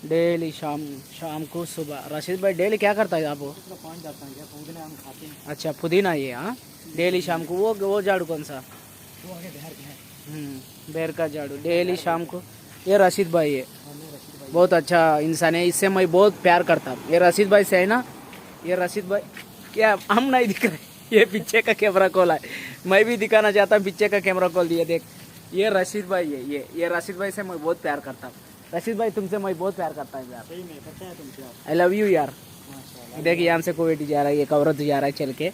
Daily शाम शाम को सुबह। रशीद भाई डेली क्या करता है आप? पानी जाता है, पुदीना हम खाते हैं। अच्छा पुदीना ये, हाँ डेली शाम को। वो झाड़ू कौन सा? वो आगे बिहार के हैं। बेर का झाड़ू डेली शाम को। ये रशीद भाई है, रशीद भाई बहुत अच्छा इंसान है, इससे मैं बहुत प्यार करता हूँ। ये रशीद भाई से है ना, ये रशीद भाई क्या हम नहीं दिख रहे? ये पीछे का कैमरा कॉल है, मैं भी दिखाना चाहता हूँ। पीछे का कैमरा कॉल दिया देख, ये रशीद भाई है। ये रशीद भाई से मैं बहुत प्यार करता हूँ। रशीद भाई तुमसे मैं बहुत प्यार करता हूँ यार। सही में करता है तुमसे आप। आई लव यू यार। माशाल्लाह। देखिए यहाँ से कोविड जा रहा है, ये कवरत जा रहा है चल के।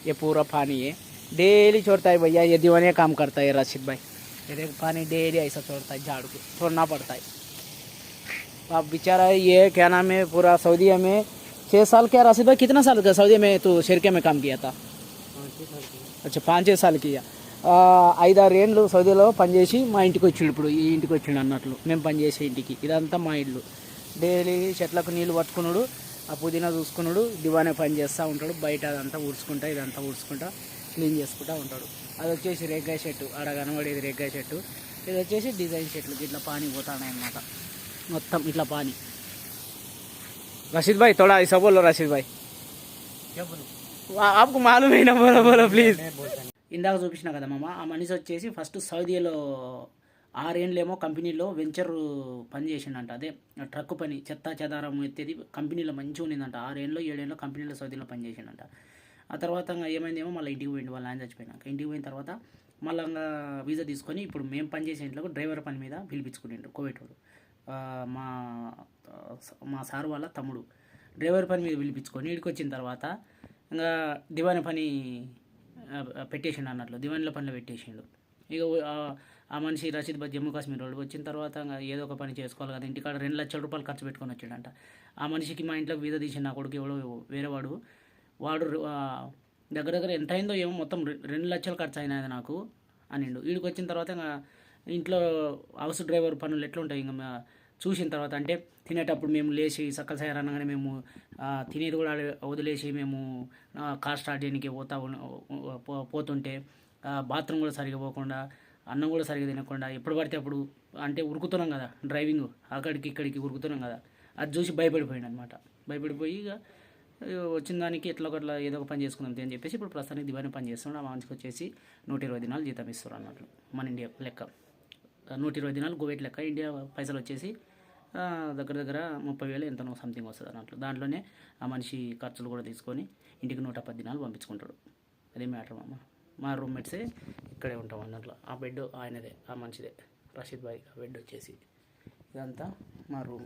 ये पूरा पानी है, डेली छोड़ता है भैया। ये दीवाने काम करता है रशीद भाई। ये देख पानी डेली ऐसा छोड़ता है, झाड़ को छोड़ना पड़ता है। आप बेचारा है, ये क्या नाम है, पूरा सऊदीया में 6 साल। क्या रशीद भाई कितना साल का सऊदीया में तो शिरके में काम किया था? अच्छा 5-6 సార్లు किया। 5-6 ఏళ్ళు సౌదీలో పనిచేసి మా ఇంటికి వచ్చిండు. ఇప్పుడు ఈ ఇంటికి వచ్చిండు అన్నట్లు, మేము పనిచేసే ఇంటికి. ఇదంతా మా ఇల్లు. డైలీ చెట్లకు నీళ్ళు పట్టుకున్నాడు, ఆ పుదీనా చూసుకున్నాడు, దివానే పని చేస్తూ ఉంటాడు. బయట అదంతా ఊడ్చుకుంటా, ఇదంతా ఊడ్చుకుంటా క్లీన్ చేసుకుంటూ ఉంటాడు. అది వచ్చేసి రేగ్గాయ చెట్టు, ఆడ కనబడేది రేగ్గాయ చెట్టు. ఇది వచ్చేసి డిజైన్ చెట్లు, ఇట్లా పానీ పోతాయి అన్నమాట మొత్తం ఇట్లా పానీ. रशीद भाई थोड़ा ऐसा बोलो रशीद भाई। क्या बोलूं? आपको मालूम है ना, बोलो बोलो प्लीज। मैं बोलता नहीं। ఇందాక చూపించిన కదా మామ, ఆ మనిషి వచ్చేసి ఫస్ట్ సౌదీలో 6 ఏళ్ళేమో కంపెనీలో వెంచర్ పని చేసిండంట. అదే ట్రక్ పని, చెత్త చెదారం ఎత్తేది కంపెనీలో మంచిగా ఉండిందంట. 6 ఏళ్ళు 7 ఏళ్ళు కంపెనీలో సౌదీలో పని చేసిండంట. ఆ తర్వాత ఏమైందేమో మళ్ళీ ఇంటికి పోయిండు. వాళ్ళ ఆయన చచ్చిపోయినాక ఇంటికి పోయిన తర్వాత మళ్ళీ వీసా తీసుకొని ఇప్పుడు మేము పనిచేసే ఇంట్లో డ్రైవర్ పని మీద పిలిపించుకునిండు కోవిటోడు. మా మా సార్ వాళ్ళ తమ్ముడు డ్రైవర్ పని మీద పిలిపించుకొని ఇక్కడికి వచ్చిన తర్వాత ఇంకా దివాని పని పెట్టేసిండు అన్నట్లు, దివాన్ల పనిలో పెట్టేసిండు. ఇక ఆ మనిషి రషీద్ భాయ్ జమ్మూ కాశ్మీర్ వాడు వచ్చిన తర్వాత ఏదో ఒక పని చేసుకోవాలి కదా, ఇంటికాడ 2 లక్షల రూపాయలు ఖర్చు పెట్టుకొని వచ్చాడంట. ఆ మనిషికి మా ఇంట్లోకి వీసా తీసిన నా కొడుకు ఎవడో వేరేవాడు, వాడు దగ్గర దగ్గర ఎంత అయిందో ఏమో, మొత్తం 2 లక్షలు ఖర్చు అయినది నాకు అనిండు. వీడికి వచ్చిన తర్వాత ఇంకా ఇంట్లో హౌస్ డ్రైవర్ పనులు ఎట్లుంటాయి ఇంకా చూసిన తర్వాత, అంటే తినేటప్పుడు మేము లేచి సక్కల సైర్ అనగానే మేము తినేది కూడా వదిలేసి మేము కార్ స్టార్ట్ చేయడానికి పోతుంటే బాత్రూమ్ కూడా సరిగా పోకుండా, అన్నం కూడా సరిగా తినకుండా ఎప్పుడు పడితే అప్పుడు అంటే ఉరుకుతున్నాం కదా, డ్రైవింగ్ అక్కడికి ఇక్కడికి ఉరుకుతున్నాం కదా, అది చూసి భయపడిపోయాడు అనమాట. భయపడిపోయి ఇక వచ్చిన దానికి ఎట్లా ఒకట్లా ఏదో ఒక పని చేసుకుందాం అని చెప్పేసి ఇప్పుడు ప్రస్తుతానికి దివాని పని చేస్తున్నాడు. ఆ మనిషికి వచ్చేసి 120 దినాలు జీతం ఇస్తారు అన్నట్లు, మన ఇండియా లెక్క 120 దినాలు కువైట్ లెక్క. ఇండియా పైసలు వచ్చేసి దగ్గర దగ్గర 30,000 ఎంతనో సంథింగ్ వస్తుంది అన్నట్లు. దాంట్లోనే ఆ మనిషి ఖర్చులు కూడా తీసుకొని ఇంటికి 110 దినాలు పంపించుకుంటాడు. అదే మ్యాటర్ మామ. మా రూమ్మేట్సే ఇక్కడే ఉంటాం అన్నట్లు. ఆ బెడ్ ఆయనదే, ఆ మనిషిదే, రషీద్ భాయ్ బెడ్ వచ్చేసి. ఇదంతా మా రూమ్.